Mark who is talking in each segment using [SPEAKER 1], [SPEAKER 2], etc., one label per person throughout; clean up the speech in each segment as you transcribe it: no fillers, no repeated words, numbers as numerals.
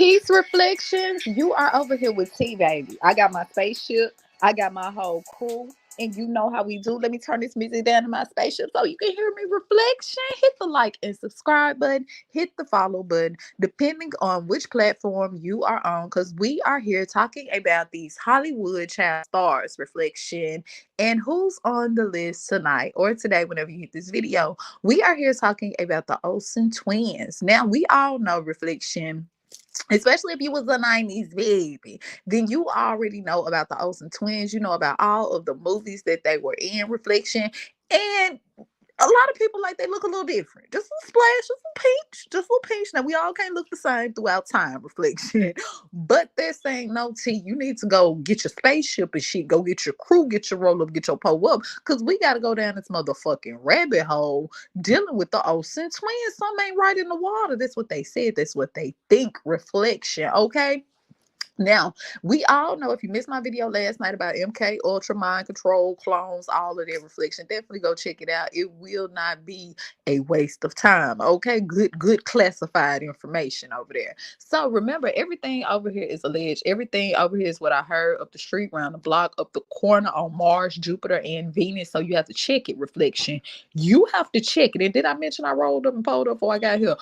[SPEAKER 1] Peace reflections. You are over here with T baby. I got my spaceship. I got my whole crew. And you know how we do. Let me turn this music down to my spaceship so you can hear me reflection. Hit the like and subscribe button. Hit the follow button, depending on which platform you are on. Because we are here talking about these Hollywood child stars reflection and who's on the list tonight or today, whenever you hit this video. We are here talking about the Olsen twins. Now, we all know reflection, especially if you was a 90s baby, then you already know about the Olsen twins. You know about all of the movies that they were in reflection. And a lot of people like they look a little different. Just a splash, just a peach, just a little peach. Now we all can't look the same throughout time reflection. But they're saying no T, you need to go get your spaceship and shit. Go get your crew, get your roll up, get your pull up. Cause we gotta go down this motherfucking rabbit hole dealing with the Olsen twins. Some ain't right in the water. That's what they said. That's what they think. Reflection. Okay. Now, we all know if you missed my video last night about MK Ultra Mind Control clones, all of their reflection, definitely go check it out. It will not be a waste of time. Okay, good classified information over there. So remember, everything over here is alleged. Everything over here is what I heard up the street, around the block, up the corner on Mars, Jupiter, and Venus. So you have to check it. Reflection, you have to check it. And did I mention I rolled up and pulled up before I got here?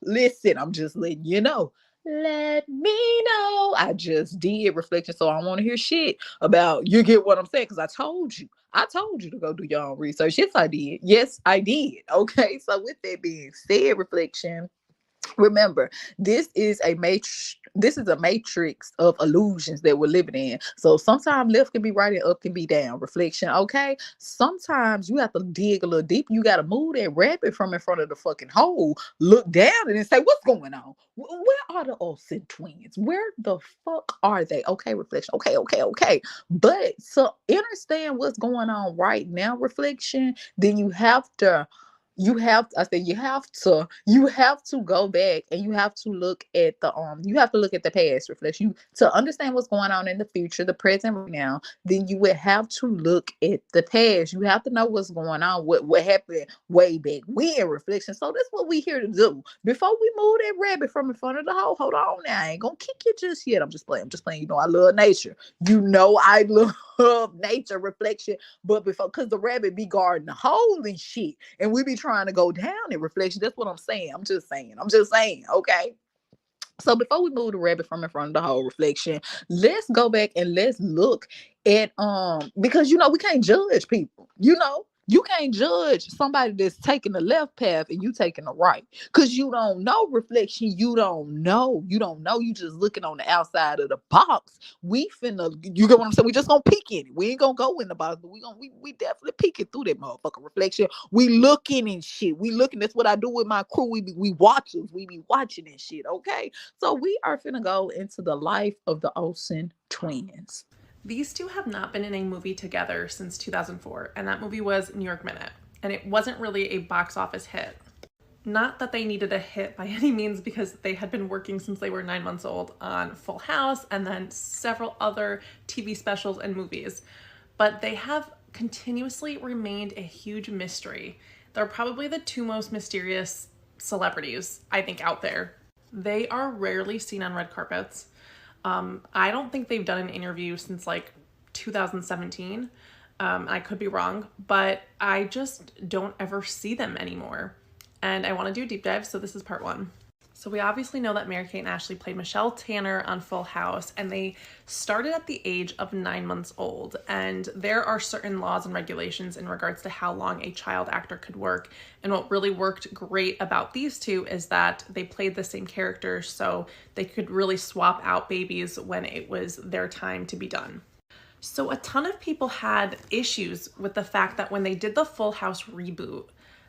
[SPEAKER 1] Listen, I'm just letting you know. Let me know. I just did reflection, so I don't want to hear shit about, you get what I'm saying, because I told you. I told you to go do your own research. Yes, I did. Yes, I did. Okay. So with that being said, reflection. Remember, this is a matrix of illusions that we're living in. So sometimes left can be right and up can be down. Reflection, okay? Sometimes you have to dig a little deep. You got to move that rabbit from in front of the fucking hole, look down and then say, what's going on? Where are the Olsen twins? Where the fuck are they? Okay, reflection. Okay. But to understand what's going on right now, reflection, then you have to go back and you have to look at the past reflection. You to understand what's going on in the future, the present right now, then you would have to look at the past. You have to know what's going on, what happened way back when reflection. So that's what we here to do. Before we move that rabbit from in front of the hole, hold on now. I ain't gonna kick you just yet. I'm just playing. You know I love nature. You know I love nature reflection. But before, because the rabbit be guarding the hole and shit, and we be trying to go down in reflection. That's what I'm saying. I'm just saying. Okay. So before we move the rabbit from in front of the whole reflection, let's go back and let's look at because we can't judge people. You can't judge somebody that's taking the left path and you taking the right. Cause you don't know reflection. You don't know. You don't know. You just looking on the outside of the box. You get what I'm saying? We just gonna peek in it. We ain't gonna go in the box, but we definitely peeking through that motherfucking reflection. We looking and shit. We looking. That's what I do with my crew. We watchers. We be watching and shit. Okay. So we are finna go into the life of the Olsen twins.
[SPEAKER 2] These two have not been in a movie together since 2004, and that movie was New York Minute, and it wasn't really a box office hit. Not that they needed a hit by any means, because they had been working since they were 9 months old on Full House and then several other TV specials and movies, but they have continuously remained a huge mystery. They're probably the two most mysterious celebrities, I think, out there. They are rarely seen on red carpets. I don't think they've done an interview since like 2017. I could be wrong, but I just don't ever see them anymore. And I want to do a deep dive, so this is part one. So we obviously know that Mary-Kate and Ashley played Michelle Tanner on Full House, and they started at the age of 9 months old. And there are certain laws and regulations in regards to how long a child actor could work. And what really worked great about these two is that they played the same characters, so they could really swap out babies when it was their time to be done. So a ton of people had issues with the fact that when they did the Full House reboot,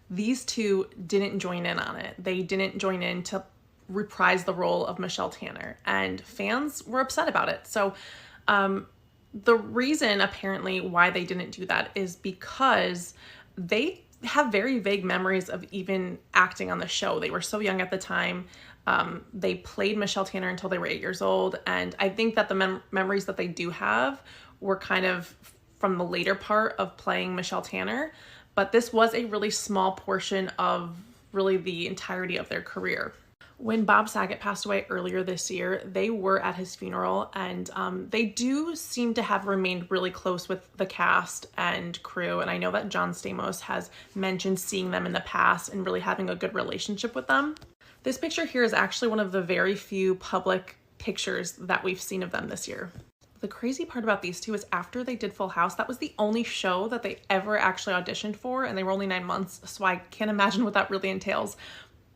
[SPEAKER 2] these two didn't join in on it. They didn't join in to reprise the role of Michelle Tanner, and fans were upset about it. So the reason apparently why they didn't do that is because they have very vague memories of even acting on the show. They were so young at the time. They played Michelle Tanner until they were 8 years old, and I think that the memories that they do have were kind of from the later part of playing Michelle Tanner, but this was a really small portion of really the entirety of their career. When Bob Saget passed away earlier this year, they were at his funeral, and they do seem to have remained really close with the cast and crew. And I know that John Stamos has mentioned seeing them in the past and really having a good relationship with them. This picture here is actually one of the very few public pictures that we've seen of them this year. The crazy part about these two is after they did Full House, that was the only show that they ever actually auditioned for, and they were only 9 months, so I can't imagine what that really entails.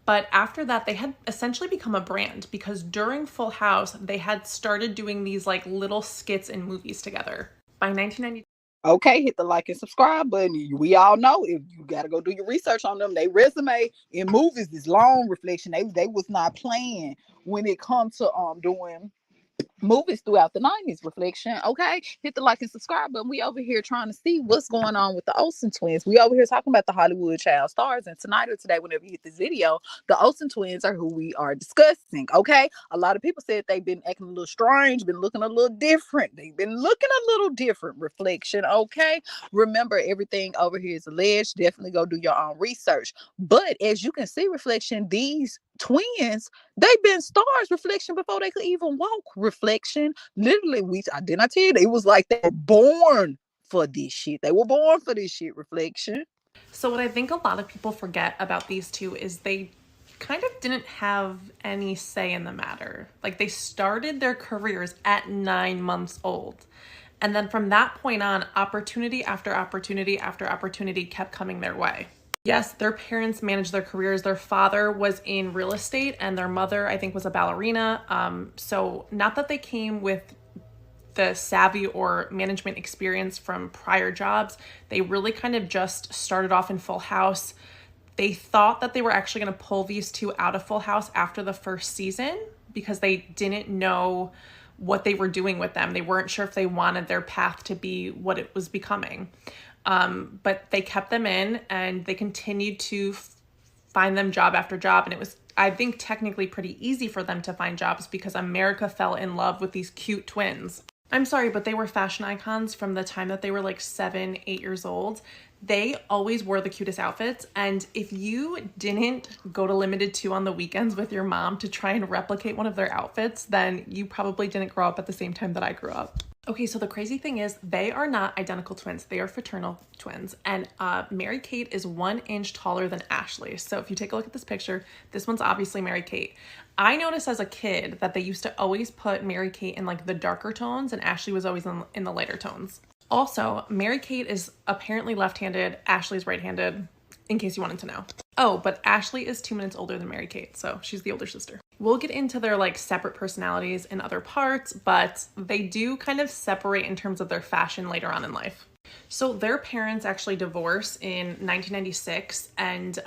[SPEAKER 2] But after that, they had essentially become a brand because during Full House, they had started doing these like little skits in movies together. By 1990.
[SPEAKER 1] Okay, hit the like and subscribe button. We all know if you gotta go do your research on them. They resume in movies is long. Reflection. They was not playing when it comes to doing movies throughout the 90s. Reflection. Okay, hit the like and subscribe button. We over here trying to see what's going on with the Olsen twins. We over here talking about the Hollywood child stars, and tonight or today, whenever you hit this video, the Olsen twins are who we are discussing. Okay, a lot of people said they've been acting a little strange, been looking a little different. They've been looking a little different. Reflection. Okay, remember everything over here is alleged. Definitely go do your own research. But as you can see, reflection, these twins, they've been stars. Reflection, before they could even walk. Reflection, literally, I did not tell you, it was like they were born for this shit. They were born for this shit. Reflection.
[SPEAKER 2] So what I think a lot of people forget about these two is they kind of didn't have any say in the matter. Like, they started their careers at 9 months old. And then from that point on, opportunity after opportunity after opportunity kept coming their way. Yes, their parents managed their careers. Their father was in real estate and their mother, I think, was a ballerina. So not that they came with the savvy or management experience from prior jobs. They really kind of just started off in Full House. They thought that they were actually going to pull these two out of Full House after the first season because they didn't know what they were doing with them. They weren't sure if they wanted their path to be what it was becoming. But they kept them in and they continued to find them job after job. And it was, I think, technically pretty easy for them to find jobs because America fell in love with these cute twins. I'm sorry, but they were fashion icons from the time that they were like 7, 8 years old. They always wore the cutest outfits. And if you didn't go to Limited 2 on the weekends with your mom to try and replicate one of their outfits, then you probably didn't grow up at the same time that I grew up. Okay, so the crazy thing is they are not identical twins. They are fraternal twins. And Mary-Kate is 1 inch taller than Ashley. So if you take a look at this picture, this one's obviously Mary-Kate. I noticed as a kid that they used to always put Mary-Kate in like the darker tones and Ashley was always in the lighter tones. Also, Mary-Kate is apparently left-handed, Ashley's right-handed, in case you wanted to know. Oh, but Ashley is 2 minutes older than Mary-Kate, so she's the older sister. We'll get into their like separate personalities in other parts, but they do kind of separate in terms of their fashion later on in life. So their parents actually divorced in 1996, and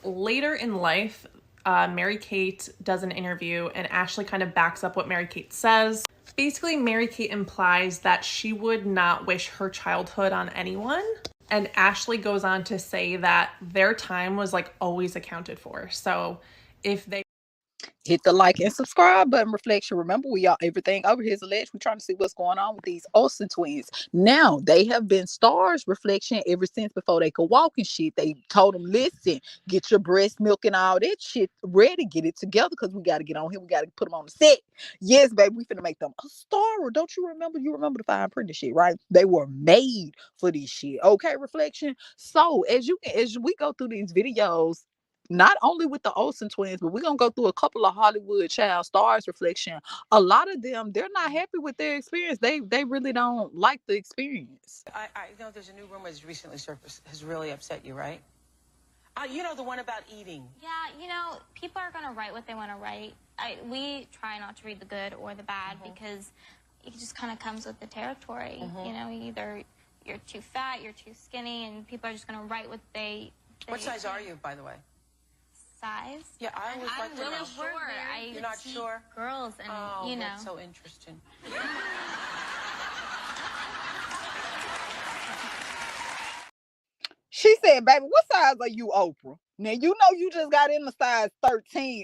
[SPEAKER 2] later in life, Mary-Kate does an interview and Ashley kind of backs up what Mary-Kate says. Basically, Mary-Kate implies that she would not wish her childhood on anyone. And Ashley goes on to say that their time was like always accounted for. So if they
[SPEAKER 1] hit the like and subscribe button. Reflection. Remember, we all everything over here is alleged. We're trying to see what's going on with these Olsen twins. Now they have been stars. Reflection ever since before they could walk and shit. They told them, listen, get your breast milk and all that shit ready, get it together because we got to get on here. We got to put them on the set. Yes, baby, we finna make them a star. Don't you remember? You remember the Fine Print shit, right? They were made for this shit. Okay, reflection. So as we go through these videos, not only with the Olsen twins, but we're gonna go through a couple of Hollywood child stars. Reflection. A lot of them, they're not happy with their experience. They really don't like the experience.
[SPEAKER 3] I know there's a new rumor that's recently surfaced. Has really upset you, right? You know, the one about eating.
[SPEAKER 4] Yeah, you know, people are gonna write what they want to write. We try not to read the good or the bad because it just kind of comes with the territory. You know, either you're too fat, you're too skinny, and people are just gonna write what they
[SPEAKER 3] What size are you, by the way?
[SPEAKER 4] Size?
[SPEAKER 3] Yeah, I always like to know.
[SPEAKER 4] I'm really sure.
[SPEAKER 3] You're not sure?
[SPEAKER 4] Girls, and you know.
[SPEAKER 3] That's so interesting.
[SPEAKER 1] She said, baby, what size are you, Oprah? Now, you know you just got in the size 13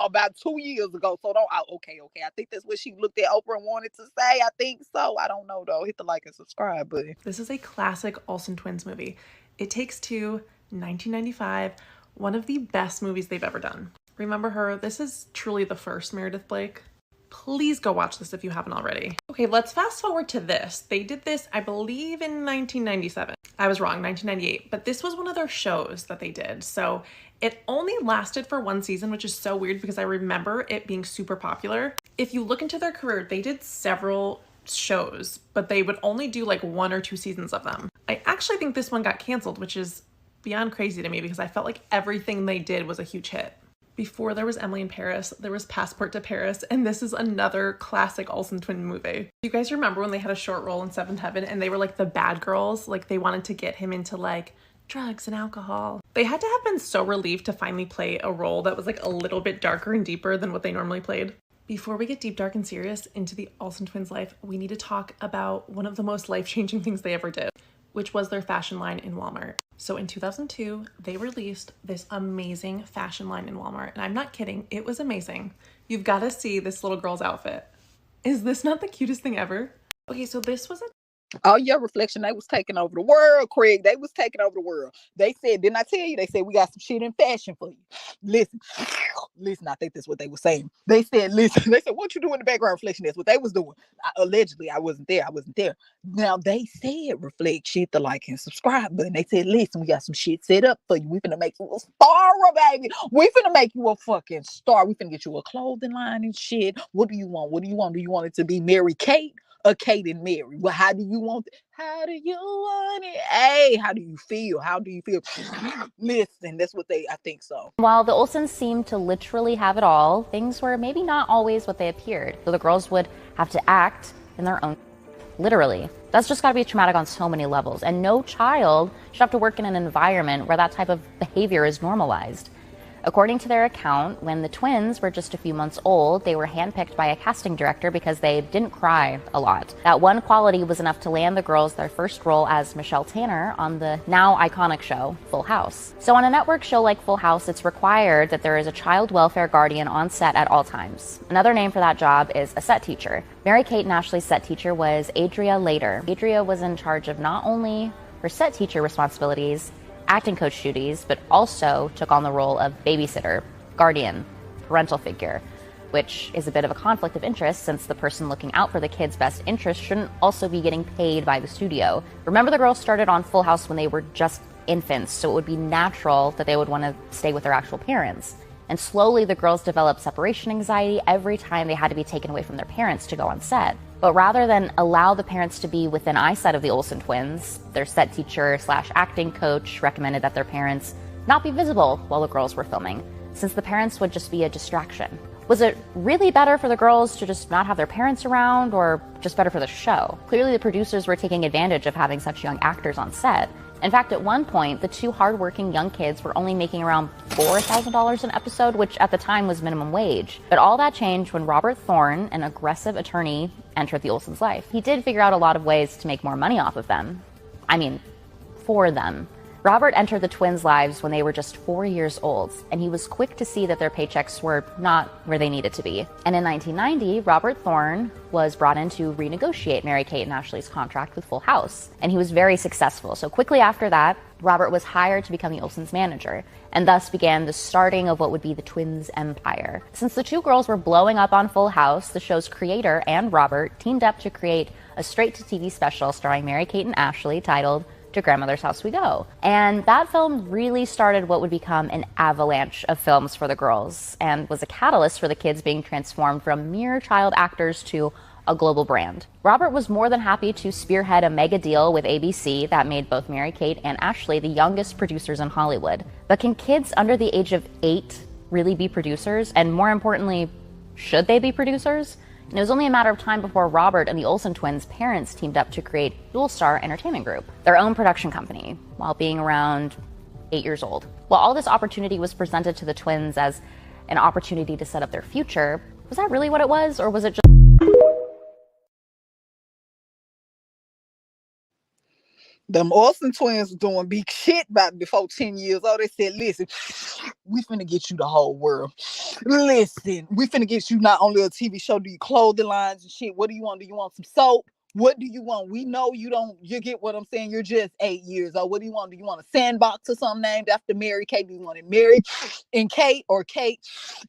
[SPEAKER 1] about 2 years ago. So don't, okay. I think that's what she looked at Oprah and wanted to say. I think so. I don't know, though. Hit the like and subscribe button.
[SPEAKER 2] This is a classic Olsen twins movie. It Takes Two, 1995, one of the best movies they've ever done. Remember her? This is truly the first Meredith Blake. Please go watch this if you haven't already. Okay, let's fast forward to this. They did this, I believe, in 1997. I was wrong, 1998. But this was one of their shows that they did. So it only lasted for one season, which is so weird because I remember it being super popular. If you look into their career, they did several shows, but they would only do like 1 or 2 seasons of them. I actually think this one got canceled, which is beyond crazy to me because I felt like everything they did was a huge hit. Before there was Emily in Paris, there was Passport to Paris, and this is another classic Olsen twin movie. You guys remember when they had a short role in Seventh Heaven and they were like the bad girls? Like they wanted to get him into like drugs and alcohol. They had to have been so relieved to finally play a role that was like a little bit darker and deeper than what they normally played. Before we get deep, dark, and serious into the Olsen twins' life, we need to talk about one of the most life-changing things they ever did, which was their fashion line in Walmart. So in 2002, they released this amazing fashion line in Walmart. And I'm not kidding, it was amazing. You've got to see this little girl's outfit. Is this not the cutest thing ever? Okay, so this was a...
[SPEAKER 1] Oh, your reflection, they was taking over the world, Craig. They was taking over the world. They said, didn't I tell you? They said, we got some shit in fashion for you. Listen, I think that's what they were saying. They said, listen, they said, what you doing in the background reflection? That's what they was doing. Allegedly, I wasn't there. Now, they said, reflect, shit, the like and subscribe button. They said, listen, we got some shit set up for you. We finna make you a star, baby. We finna make you a fucking star. We finna get you a clothing line and shit. What do you want? Do you want it to be Mary Kate? Or Kate and Mary? Well, how do you want it? How do you want it? Hey, how do you feel? Listen, that's what I think so.
[SPEAKER 5] While the Olsens seemed to literally have it all, things were maybe not always what they appeared. So the girls would have to act in their own, literally. That's just gotta be traumatic on so many levels. And no child should have to work in an environment where that type of behavior is normalized. According to their account, when the twins were just a few months old, they were handpicked by a casting director because they didn't cry a lot. That one quality was enough to land the girls their first role as Michelle Tanner on the now iconic show, Full House. So on a network show like Full House, it's required that there is a child welfare guardian on set at all times. Another name for that job is a set teacher. Mary-Kate and Ashley's set teacher was Adria Later. Adria was in charge of not only her set teacher responsibilities, acting coach duties, but also took on the role of babysitter, guardian, parental figure, which is a bit of a conflict of interest since the person looking out for the kids' best interest shouldn't also be getting paid by the studio. Remember, the girls started on Full House when they were just infants, so it would be natural that they would want to stay with their actual parents. And slowly the girls developed separation anxiety every time they had to be taken away from their parents to go on set. But rather than allow the parents to be within eyesight of the Olsen twins, their set teacher / acting coach recommended that their parents not be visible while the girls were filming, since the parents would just be a distraction. Was it really better for the girls to just not have their parents around, or just better for the show? Clearly the producers were taking advantage of having such young actors on set. In fact, at one point, the two hardworking young kids were only making around $4,000 an episode, which at the time was minimum wage. But all that changed when Robert Thorne, an aggressive attorney, entered the Olsens' life. He did figure out a lot of ways to make more money off of them. I mean, for them. Robert entered the twins' lives when they were just 4 years old, and he was quick to see that their paychecks were not where they needed to be. And in 1990, Robert Thorne was brought in to renegotiate Mary-Kate and Ashley's contract with Full House, and he was very successful. So quickly after that, Robert was hired to become the Olsen's manager, and thus began the starting of what would be the twins' empire. Since the two girls were blowing up on Full House, the show's creator and Robert teamed up to create a straight-to-TV special starring Mary-Kate and Ashley titled To Grandmother's House We Go. And that film really started what would become an avalanche of films for the girls and was a catalyst for the kids being transformed from mere child actors to a global brand. Robert was more than happy to spearhead a mega deal with ABC that made both Mary-Kate and Ashley the youngest producers in Hollywood. But can kids under the age of 8 really be producers? And more importantly, should they be producers? And it was only a matter of time before Robert and the Olsen twins' parents teamed up to create Dual Star Entertainment Group, their own production company, while being around 8 years old. While all this opportunity was presented to the twins as an opportunity to set up their future, was that really what it was, or was it just...
[SPEAKER 1] Them Olsen twins doing big shit about before 10 years old. They said, listen, we finna get you the whole world. Listen, we finna get you not only a TV show, do you clothing lines and shit. What do you want? Do you want some soap? What do you want? We know you don't, you get what I'm saying? You're just 8 years old. What do you want? Do you want a sandbox or something named after Mary Kate? Do you want it Mary and Kate or Kate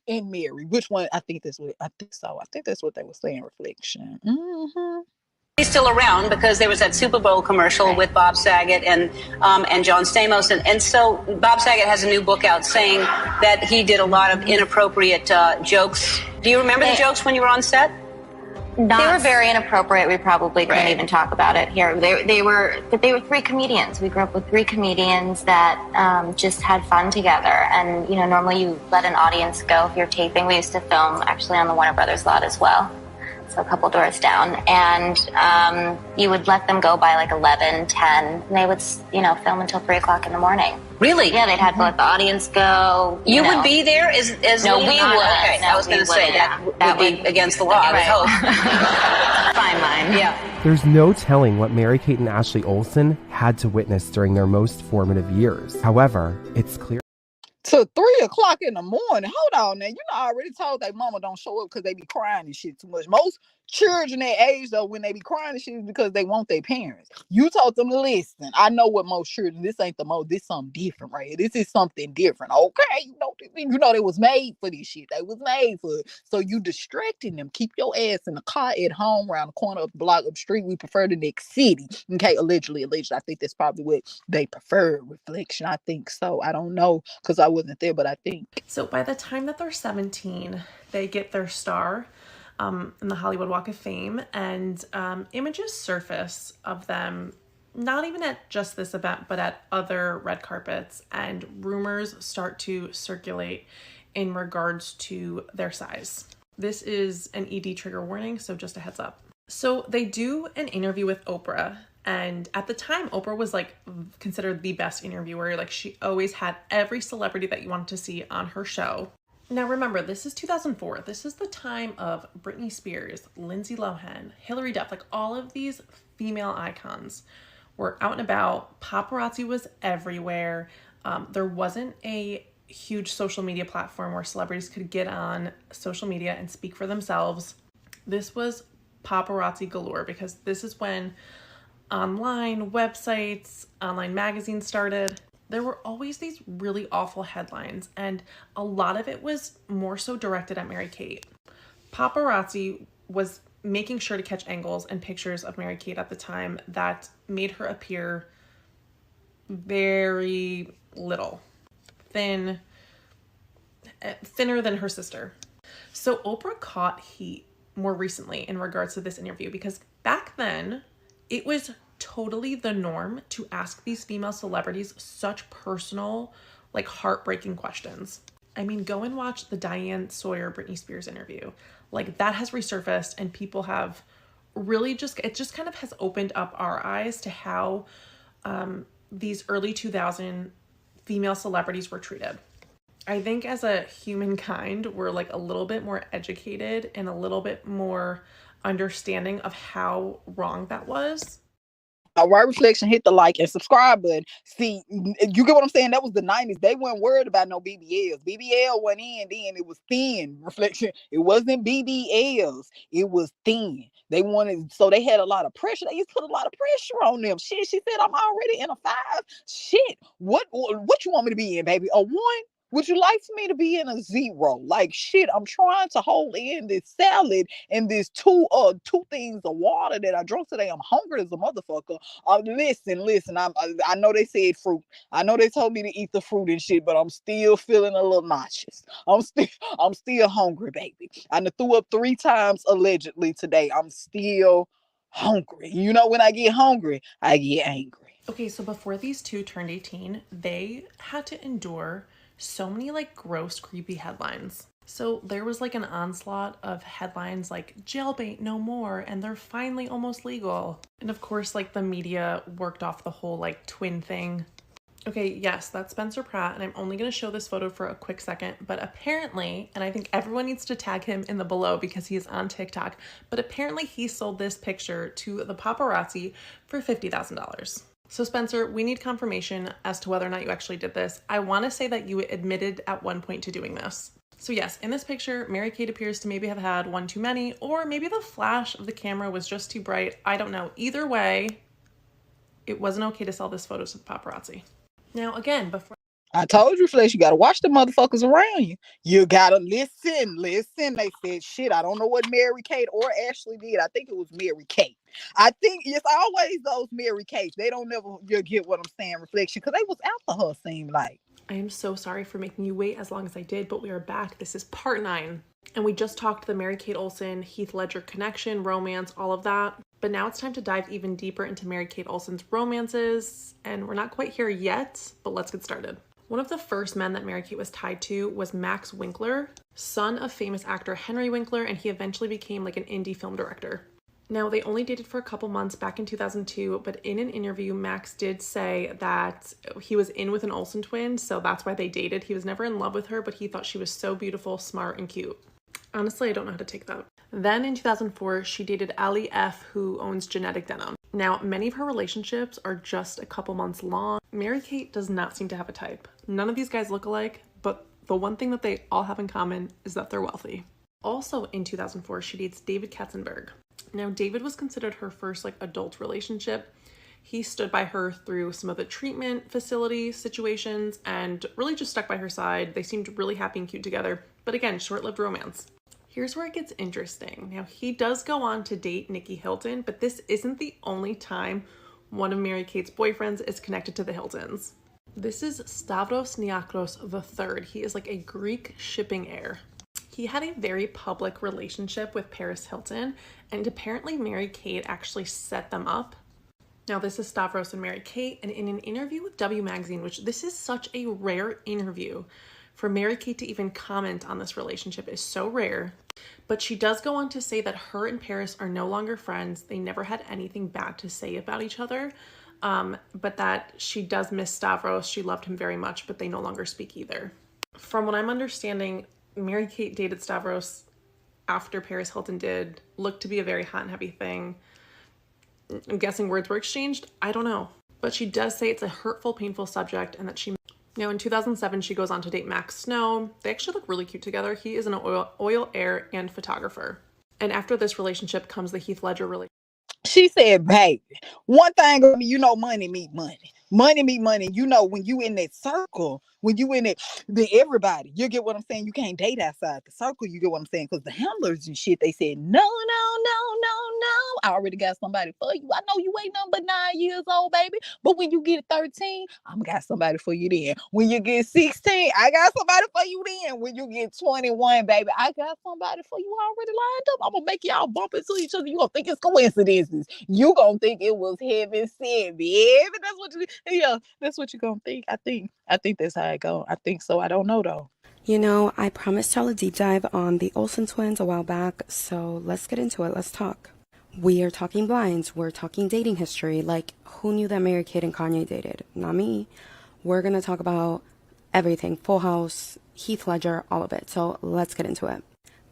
[SPEAKER 1] and Mary? Which one? I think that's what, I think so. I think that's what they were saying, Reflection.
[SPEAKER 6] He's still around because there was that Super Bowl commercial with Bob Saget and John Stamos, and so Bob Saget has a new book out saying that he did a lot of inappropriate jokes. Do you remember the jokes when you were on set?
[SPEAKER 7] They were very inappropriate. We probably couldn't even talk about it here. They were 3 comedians. We grew up with 3 comedians that just had fun together. And you know, normally you let an audience go if you're taping. We used to film actually on the Warner Brothers lot as well, so a couple doors down. And you would let them go by like 11, 10, and they would, you know, film until 3 o'clock in the morning.
[SPEAKER 6] Really?
[SPEAKER 7] Yeah, they'd have to let the audience go.
[SPEAKER 6] You would be there as
[SPEAKER 7] no, we
[SPEAKER 6] would.
[SPEAKER 7] Okay,
[SPEAKER 6] no, I was going to say that would be against the law.
[SPEAKER 7] Right.
[SPEAKER 6] I would hope.
[SPEAKER 7] Fine line.
[SPEAKER 6] Yeah.
[SPEAKER 8] There's no telling what Mary-Kate and Ashley Olsen had to witness during their most formative years. However, it's clear
[SPEAKER 1] To 3 o'clock in the morning. Hold on now. You know, I already told their mama don't show up because they be crying and shit too much. Most children that age though, when they be crying and shit, is because they want their parents. You told them to listen. I know what most children, this ain't the most, this something different right here. This is something different. Okay. You know they was made for this shit. They was made for it. So you distracting them. Keep your ass in the car at home around the corner of the block up the street. We prefer the next city. Okay, allegedly. I think that's probably what they prefer. Reflection. I think so. I don't know because I wasn't there, but I think.
[SPEAKER 2] So by the time that they're 17, they get their star in the Hollywood Walk of Fame, and images surface of them, not even at just this event, but at other red carpets, and rumors start to circulate in regards to their size. This is an ED trigger warning, so just a heads up. So they do an interview with Oprah, and at the time, Oprah was like considered the best interviewer. Like she always had every celebrity that you wanted to see on her show. Now remember, this is 2004. This is the time of Britney Spears, Lindsay Lohan, Hilary Duff, like all of these female icons were out and about. Paparazzi was everywhere. There wasn't a huge social media platform where celebrities could get on social media and speak for themselves. This was paparazzi galore because this is when online websites, online magazines started. There were always these really awful headlines, and a lot of it was more so directed at Mary-Kate. Paparazzi was making sure to catch angles and pictures of Mary-Kate at the time that made her appear very little, thinner than her sister. So Oprah caught heat more recently in regards to this interview because back then it was totally the norm to ask these female celebrities such personal, like heartbreaking questions. I mean, go and watch the Diane Sawyer Britney Spears interview. Like that has resurfaced and people have really it just kind of has opened up our eyes to how these early 2000 female celebrities were treated. I think as a humankind, we're like a little bit more educated and a little bit more understanding of how wrong that was.
[SPEAKER 1] All right, Reflection, hit the like and subscribe button. See, you get what I'm saying? That was the 90s. They weren't worried about no BBLs. BBL went in, then it was thin. Reflection, it wasn't BBLs. It was thin. They wanted, so they had a lot of pressure. They used to put a lot of pressure on them. Shit, she said, I'm already in a 5. Shit, what you want me to be in, baby? A 1? Would you like for me to be in a 0? Like shit, I'm trying to hold in this salad and this two things of water that I drank today. I'm hungry as a motherfucker. Listen. I know they said fruit. I know they told me to eat the fruit and shit, but I'm still feeling a little nauseous. I'm still hungry, baby. I done threw up 3 times allegedly today. I'm still hungry. You know, when I get hungry, I get angry.
[SPEAKER 2] Okay, so before these two turned 18, they had to endure so many like gross, creepy headlines. So there was like an onslaught of headlines like jailbait no more and they're finally almost legal. And of course, like the media worked off the whole like twin thing. Okay, yes, that's Spencer Pratt, and I'm only going to show this photo for a quick second, but apparently, and I think everyone needs to tag him in the below because he is on TikTok, but apparently he sold this picture to the paparazzi for $50,000. So Spencer, we need confirmation as to whether or not you actually did this. I want to say that you admitted at one point to doing this. So yes, in this picture, Mary-Kate appears to maybe have had one too many, or maybe the flash of the camera was just too bright. I don't know. Either way, it wasn't okay to sell this photo to the paparazzi. Now, again, before...
[SPEAKER 1] I told you, Flesh, you gotta watch the motherfuckers around you. You gotta listen. They said, shit, I don't know what Mary-Kate or Ashley did. I think it was Mary-Kate. I think it's always those Mary-Kates. They don't never, you get what I'm saying, Reflection, because they was after her, seemed like.
[SPEAKER 2] I am so sorry for making you wait as long as I did, but we are back. This is part 9. And we just talked the Mary-Kate Olsen, Heath Ledger connection, romance, all of that. But now it's time to dive even deeper into Mary-Kate Olsen's romances. And we're not quite here yet, but let's get started. One of the first men that Mary-Kate was tied to was Max Winkler, son of famous actor Henry Winkler, and he eventually became like an indie film director. Now, they only dated for a couple months back in 2002, but in an interview, Max did say that he was in with an Olsen twin, so that's why they dated. He was never in love with her, but he thought she was so beautiful, smart, and cute. Honestly, I don't know how to take that. Then in 2004, she dated Ali F., who owns Genetic Denim. Now, many of her relationships are just a couple months long. Mary-Kate does not seem to have a type. None of these guys look alike, but the one thing that they all have in common is that they're wealthy. Also in 2004, she dates David Katzenberg. Now, David was considered her first adult relationship. He stood by her through some of the treatment facility situations and really just stuck by her side. They seemed really happy and cute together, but again, short-lived romance. Here's where it gets interesting. Now, he does go on to date Nikki Hilton, but this isn't the only time one of Mary-Kate's boyfriends is connected to the Hiltons. This is Stavros Niarchos III. He is like a Greek shipping heir. He had a very public relationship with Paris Hilton, and apparently Mary-Kate actually set them up. Now, this is Stavros and Mary-Kate, and in an interview with W Magazine, which this is such a rare interview, for Mary-Kate to even comment on this relationship is so rare. But she does go on to say that her and Paris are no longer friends. They never had anything bad to say about each other, but that she does miss Stavros. She loved him very much, but they no longer speak either. From what I'm understanding, Mary-Kate dated Stavros after Paris Hilton did. Looked to be a very hot and heavy thing. I'm guessing words were exchanged. I don't know. But she does say it's a hurtful, painful subject, and that she... Now, in 2007, she goes on to date Max Snow. They actually look really cute together. He is an oil heir and photographer. And after this relationship comes the Heath Ledger relationship.
[SPEAKER 1] She said, baby, one thing, you know, money meet money. Money meet money. You know, when you in that circle, when you in it, then everybody, you get what I'm saying? You can't date outside the circle. You get what I'm saying? Because the handlers and shit, they said, no. I already got somebody for you. I know you ain't nothing but 9 years old, baby. But when you get 13, I'm got somebody for you then. When you get 16, I got somebody for you then. When you get 21, baby, I got somebody for you already lined up. I'm going to make y'all bump into each other. You going to think it's coincidences. You going to think it was heaven sent, baby. That's what you're going to think. I think that's how it go. I think so. I don't know, though.
[SPEAKER 9] You know, I promised y'all a deep dive on the Olsen twins a while back, so let's get into it. Let's talk. We are talking blinds. We're talking dating history. Like, who knew that Mary-Kate and Kanye dated? Not me. We're going to talk about everything. Full House, Heath Ledger, all of it. So let's get into it.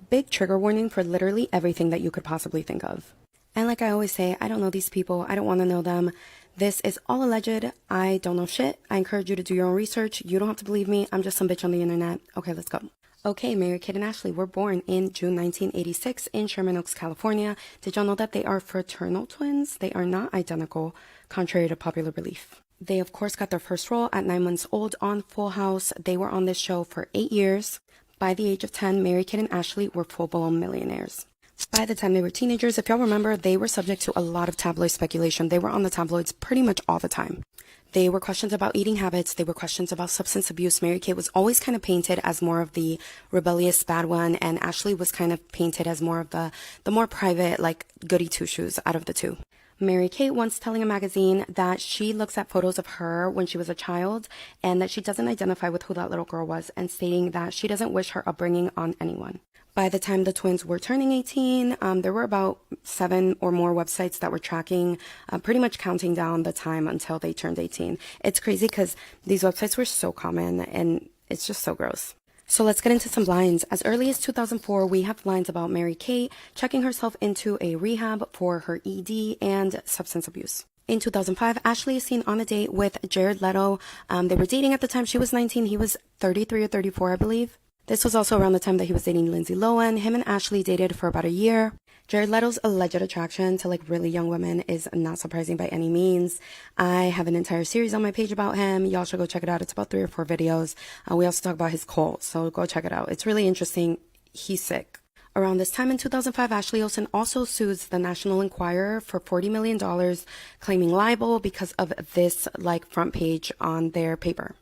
[SPEAKER 9] Big trigger warning for literally everything that you could possibly think of. And like I always say, I don't know these people. I don't want to know them. This is all alleged. I don't know shit. I encourage you to do your own research. You don't have to believe me. I'm just some bitch on the internet. Okay, let's go. Okay, Mary-Kate and Ashley were born in June 1986 in Sherman Oaks, California. Did y'all know that they are fraternal twins? They are not identical, contrary to popular belief. They, of course, got their first role at 9 months old on Full House. They were on this show for 8 years. By the age of 10, Mary-Kate and Ashley were full-blown millionaires. By the time they were teenagers, if y'all remember, they were subject to a lot of tabloid speculation. They were on the tabloids pretty much all the time. They were questions about eating habits. They were questions about substance abuse. Mary-Kate was always kind of painted as more of the rebellious bad one, and Ashley was kind of painted as more of the more private, like, goody two-shoes out of the two. Mary-Kate once telling a magazine that she looks at photos of her when she was a child and that she doesn't identify with who that little girl was, and stating that she doesn't wish her upbringing on anyone. By the time the twins were turning 18, there were about 7 or more websites that were tracking, pretty much counting down the time until they turned 18. It's crazy because these websites were so common and it's just so gross. So let's get into some blinds. As early as 2004, we have blinds about Mary-Kate checking herself into a rehab for her ED and substance abuse. In 2005, Ashley is seen on a date with Jared Leto. They were dating at the time. She was 19. He was 33 or 34, I believe. This was also around the time that he was dating Lindsay Lohan. Him and Ashley dated for about a year. Jared Leto's alleged attraction to like really young women is not surprising by any means. I have an entire series on my page about him. Y'all should go check it out. It's about 3 or 4 videos. We also talk about his cult, so go check it out. It's really interesting. He's sick. Around this time in 2005, Ashley Olsen also sues the National Enquirer for $40 million, claiming libel because of this like front page on their paper.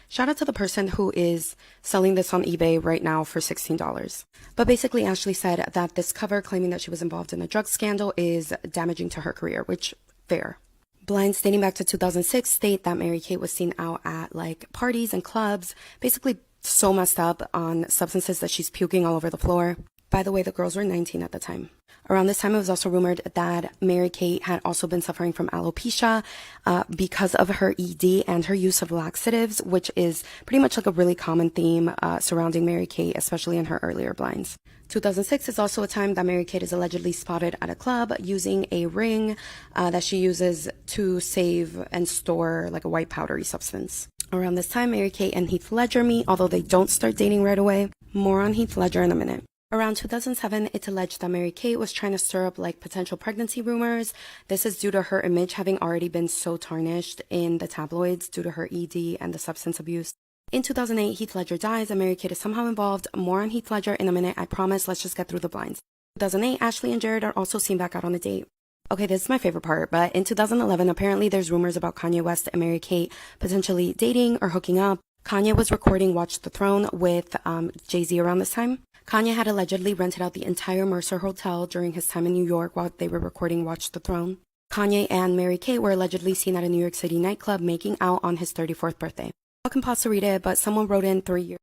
[SPEAKER 9] Shout out to the person who is selling this on eBay right now for $16. But basically, Ashley said that this cover claiming that she was involved in a drug scandal is damaging to her career, which, fair. Blinds dating back to 2006 state that Mary-Kate was seen out at like parties and clubs, basically so messed up on substances that she's puking all over the floor. By the way, the girls were 19 at the time. Around this time, it was also rumored that Mary-Kate had also been suffering from alopecia because of her ED and her use of laxatives, which is pretty much like a really common theme surrounding Mary-Kate, especially in her earlier blinds. 2006 is also a time that Mary-Kate is allegedly spotted at a club using a ring that she uses to save and store like a white powdery substance. Around this time, Mary-Kate and Heath Ledger meet, although they don't start dating right away. More on Heath Ledger in a minute. Around 2007, it's alleged that Mary-Kate was trying to stir up like potential pregnancy rumors. This is due to her image having already been so tarnished in the tabloids due to her ED and the substance abuse. In 2008, Heath Ledger dies and Mary-Kate is somehow involved. More on Heath Ledger in a minute, I promise. Let's just get through the blinds. 2008, Ashley and Jared are also seen back out on a date. Okay, this is my favorite part, but in 2011, apparently there's rumors about Kanye West and Mary-Kate potentially dating or hooking up. Kanye was recording Watch the Throne with Jay-Z around this time. Kanye had allegedly rented out the entire Mercer Hotel during his time in New York while they were recording Watch the Throne. Kanye and Mary-Kate were allegedly seen at a New York City nightclub making out on his 34th birthday. I can pause to read it, but someone wrote in 3 years.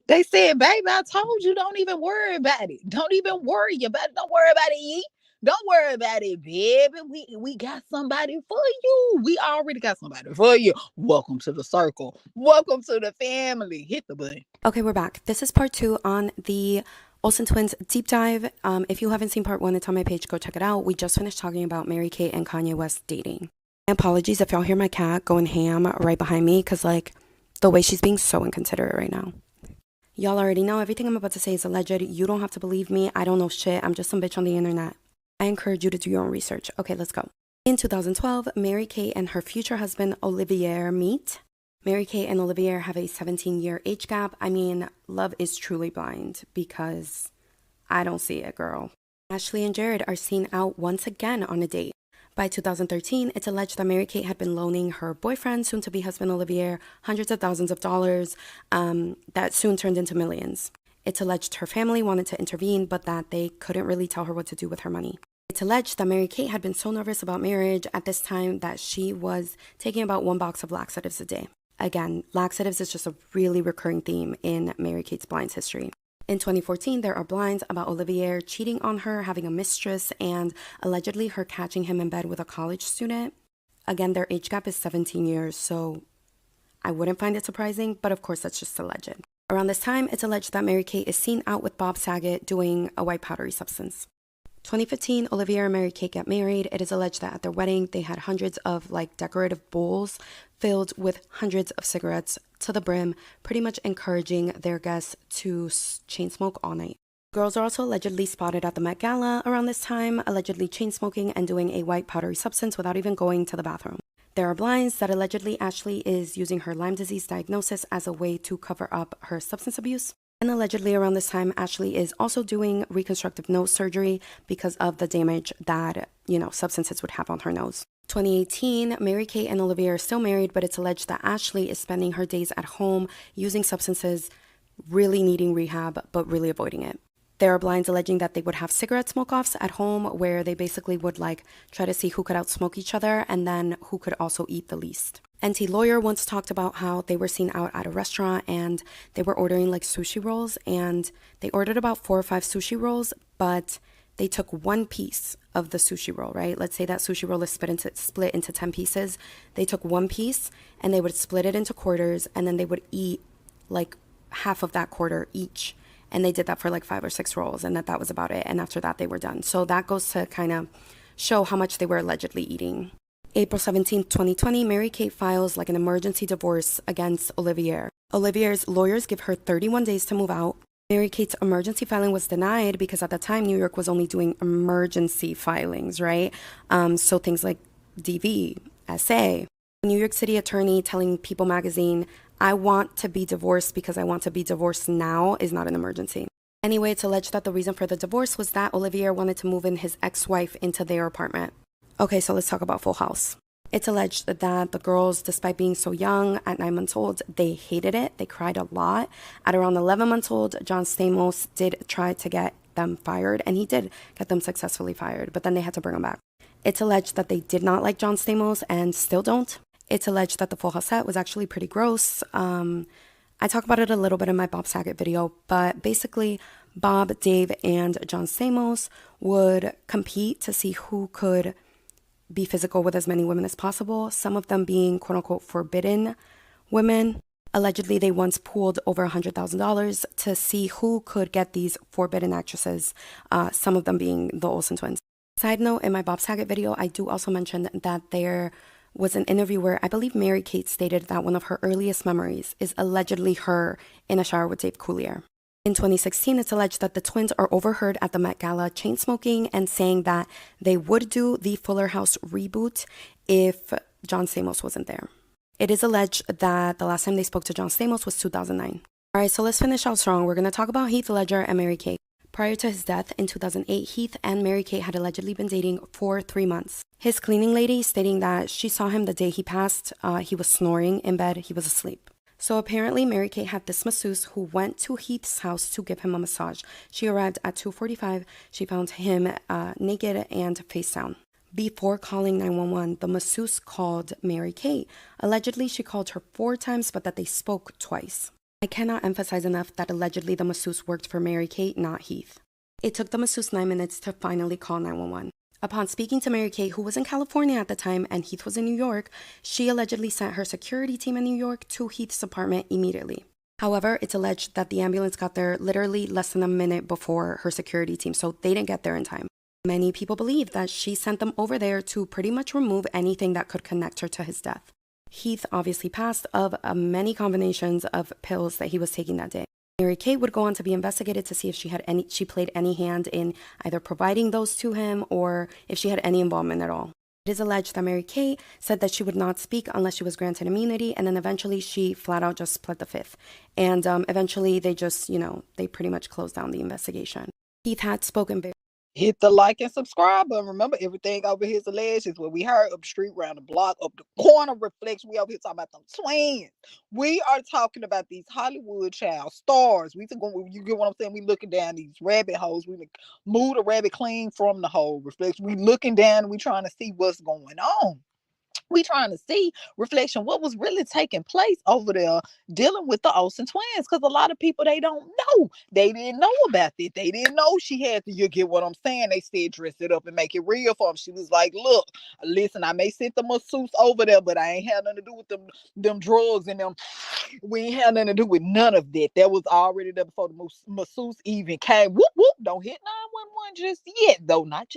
[SPEAKER 1] They said, baby, I told you, don't even worry about it. Don't even worry about it. Don't worry about it, Don't worry about it, baby. We got somebody for you. We already got somebody for you. Welcome to the circle. Welcome to the family. Hit the button.
[SPEAKER 9] Okay, we're back. This is part 2 on the Olsen twins deep dive. If you haven't seen part 1, it's on my page. Go check it out. We just finished talking about Mary-Kate and Kanye West dating. Apologies if y'all hear my cat going ham right behind me because like the way she's being so inconsiderate right now. Y'all already know everything I'm about to say is alleged. You don't have to believe me. I don't know shit. I'm just some bitch on the internet. I encourage you to do your own research. Okay, let's go. In 2012, Mary-Kate and her future husband Olivier meet. Mary-Kate and Olivier have a 17-year age gap. I mean, love is truly blind because I don't see it, girl. Ashley and Jared are seen out once again on a date. By 2013, it's alleged that Mary-Kate had been loaning her boyfriend, soon-to-be husband Olivier, hundreds of thousands of dollars that soon turned into millions. It's alleged her family wanted to intervene, but that they couldn't really tell her what to do with her money. It's alleged that Mary-Kate had been so nervous about marriage at this time that she was taking about 1 box of laxatives a day. Again, laxatives is just a really recurring theme in Mary-Kate's blinds history. In 2014, there are blinds about Olivier cheating on her, having a mistress, and allegedly her catching him in bed with a college student. Again, their age gap is 17 years, so I wouldn't find it surprising, but of course that's just alleged. Around this time, it's alleged that Mary-Kate is seen out with Bob Saget doing a white powdery substance. 2015, Olivier and Mary-Kate get married. It is alleged that at their wedding, they had hundreds of like decorative bowls filled with hundreds of cigarettes to the brim, pretty much encouraging their guests to chain smoke all night. Girls are also allegedly spotted at the Met Gala around this time, allegedly chain smoking and doing a white powdery substance without even going to the bathroom. There are blinds that allegedly Ashley is using her Lyme disease diagnosis as a way to cover up her substance abuse. And allegedly around this time, Ashley is also doing reconstructive nose surgery because of the damage that, substances would have on her nose. 2018, Mary-Kate and Olivier are still married, but it's alleged that Ashley is spending her days at home using substances, really needing rehab, but really avoiding it. There are blinds alleging that they would have cigarette smoke-offs at home where they basically would try to see who could outsmoke each other and then who could also eat the least. NT Lawyer once talked about how they were seen out at a restaurant and they were ordering sushi rolls, and they ordered about 4 or 5 sushi rolls, but they took 1 piece of the sushi roll, right? Let's say that sushi roll is split into 10 pieces. They took 1 piece and they would split it into quarters, and then they would eat half of that quarter each. And they did that for 5 or 6 rolls, and that was about it. And after that, they were done. So that goes to kind of show how much they were allegedly eating. April 17, 2020, Mary-Kate files an emergency divorce against Olivier. Olivia's lawyers give her 31 days to move out. Mary-Kate's emergency filing was denied because at the time, New York was only doing emergency filings, right? So things like DV, SA. New York City attorney telling People magazine, I want to be divorced because I want to be divorced now is not an emergency. Anyway, it's alleged that the reason for the divorce was that Olivier wanted to move in his ex-wife into their apartment. Okay, so let's talk about Full House. It's alleged that the girls, despite being so young, at 9 months old, they hated it. They cried a lot. At around 11 months old, John Stamos did try to get them fired, and he did get them successfully fired, but then they had to bring them back. It's alleged that they did not like John Stamos and still don't. It's alleged that the Full House set was actually pretty gross. I talk about it a little bit in my Bob Saget video, but basically Bob, Dave, and John Stamos would compete to see who could be physical with as many women as possible, some of them being quote-unquote forbidden women. Allegedly, they once pooled over $100,000 to see who could get these forbidden actresses, some of them being the Olsen twins. Side note, in my Bob Saget video, I do also mention that there was an interview where I believe Mary-Kate stated that one of her earliest memories is allegedly her in a shower with Dave Coulier. In 2016, it's alleged that the twins are overheard at the Met Gala chain smoking and saying that they would do the Fuller House reboot if John Stamos wasn't there. It is alleged that the last time they spoke to John Stamos was 2009. All right, so let's finish out strong. We're going to talk about Heath Ledger and Mary-Kate. Prior to his death in 2008, Heath and Mary-Kate had allegedly been dating for 3 months. His cleaning lady stating that she saw him the day he passed. He was snoring in bed. He was asleep. So apparently Mary-Kate had this masseuse who went to Heath's house to give him a massage. She arrived at 2:45. She found him naked and face down. Before calling 911, the masseuse called Mary-Kate. Allegedly, she called her 4 times, but that they spoke twice. I cannot emphasize enough that allegedly the masseuse worked for Mary-Kate, not Heath. It took the masseuse 9 minutes to finally call 911. Upon speaking to Mary-Kate, who was in California at the time and Heath was in New York, she allegedly sent her security team in New York to Heath's apartment immediately. However, it's alleged that the ambulance got there literally less than a minute before her security team, so they didn't get there in time. Many people believe that she sent them over there to pretty much remove anything that could connect her to his death. Heath obviously passed of many combinations of pills that he was taking that day. Mary-Kate would go on to be investigated to see if she played any hand in either providing those to him or if she had any involvement at all. It is alleged that Mary-Kate said that she would not speak unless she was granted immunity, and then eventually she flat out just pled the fifth. And eventually they just, they pretty much closed down the investigation. Heath had spoken very.
[SPEAKER 1] Hit the like and subscribe button. Remember, everything over here is alleged. Is what we heard up the street, round the block, up the corner. Reflection. We over here talking about them twins. We are talking about these Hollywood child stars. You get what I'm saying? We looking down these rabbit holes. We move the rabbit clean from the hole. Reflection. We looking down and we trying to see what's going on. We trying to see, reflection, what was really taking place over there dealing with the Olsen twins, because a lot of people, they don't know. They didn't know about it. They didn't know she had to, you get what I'm saying? They said dress it up and make it real for them. She was like, look, listen, I may send the masseuse over there, but I ain't had nothing to do with them drugs and them. We ain't had nothing to do with none of that. That was already there before the masseuse even came. Whoop, whoop, don't hit 911 just yet, though. Not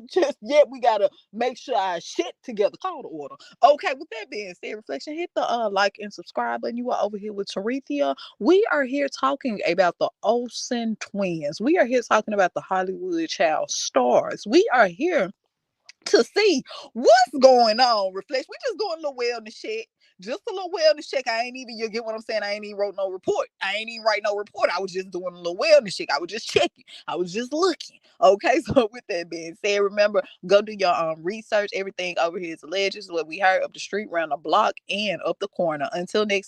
[SPEAKER 1] just yet. We got to make sure our shit together. Call the order. Okay, with that being said, reflection, hit the like and subscribe button. You are over here with Tarethia. We are here talking about the Olsen twins. We are here talking about the Hollywood child stars. We are here to see what's going on. Reflection. We just doing a little wellness check. Just a little wellness check. You get what I'm saying? I ain't even wrote no report. I ain't even write no report. I was just doing a little wellness check. I was just checking. I was just looking. Okay, so with that being said, remember, go do your research. Everything over here is alleged. What we heard up the street, around the block, and up the corner. Until next